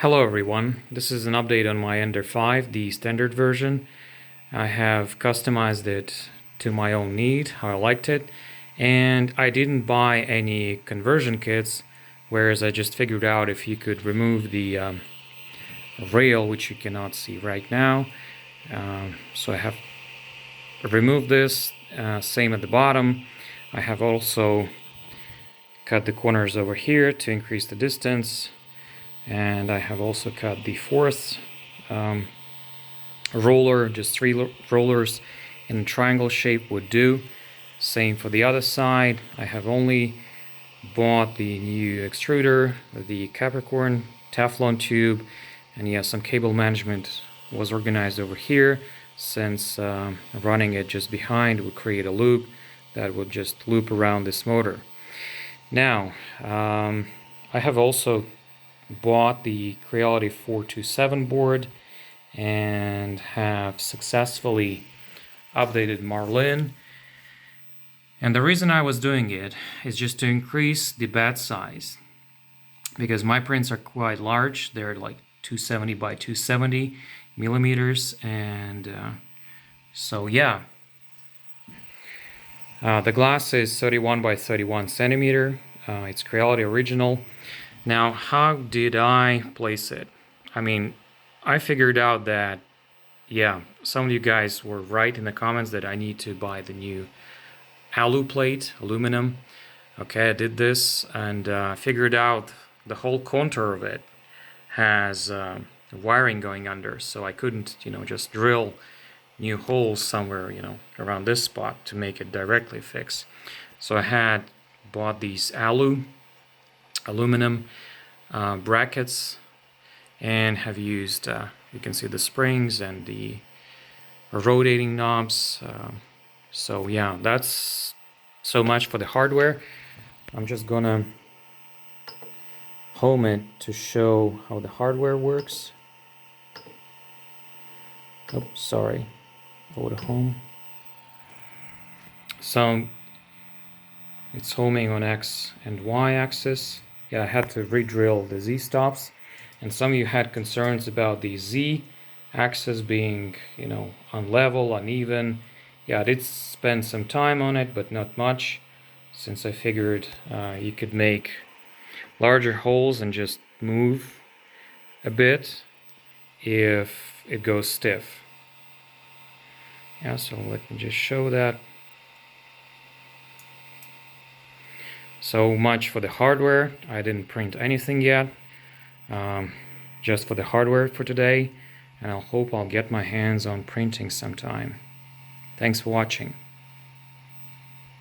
Hello everyone, this is an update on my Ender 5, the standard version. I have customized it to my own need, how I liked it, and I didn't buy any conversion kits, whereas I just figured out if you could remove the rail, which you cannot see right now. So I have removed this, same at the bottom. I have also cut the corners over here to increase the distance. And I have also cut the fourth roller, just three rollers in a triangle shape would do. Same for the other side. I have only bought the new extruder, the Capricorn Teflon tube, and yeah, some cable management was organized over here, since running it just behind would create a loop that would just loop around this motor. Now, I have also bought the Creality 427 board and have successfully updated Marlin. And the reason I was doing it is just to increase the bed size, because my prints are quite large. They're like 270 by 270 millimeters, and so yeah. The glass is 31 by 31 centimeter. It's Creality original. Now, how did I place it? I mean, I figured out that, yeah, some of you guys were right in the comments that I need to buy the new alu plate, aluminum. Okay, I did this and figured out the whole contour of it has wiring going under, so I couldn't, just drill new holes somewhere, around this spot to make it directly fix. So I had bought these aluminum brackets and have used, you can see the springs and the rotating knobs. So yeah, that's so much for the hardware. I'm just gonna home it to show how the hardware works. Oh, sorry, go to home. So it's homing on X and Y axis. Yeah, I had to re-drill the Z stops, and some of you had concerns about the Z axis being, unlevel, uneven. Yeah, I did spend some time on it, but not much, since I figured you could make larger holes and just move a bit if it goes stiff. Yeah, so let me just show that. So much for the hardware. I didn't print anything yet, just for the hardware for today, and I hope I'll get my hands on printing sometime. Thanks for watching.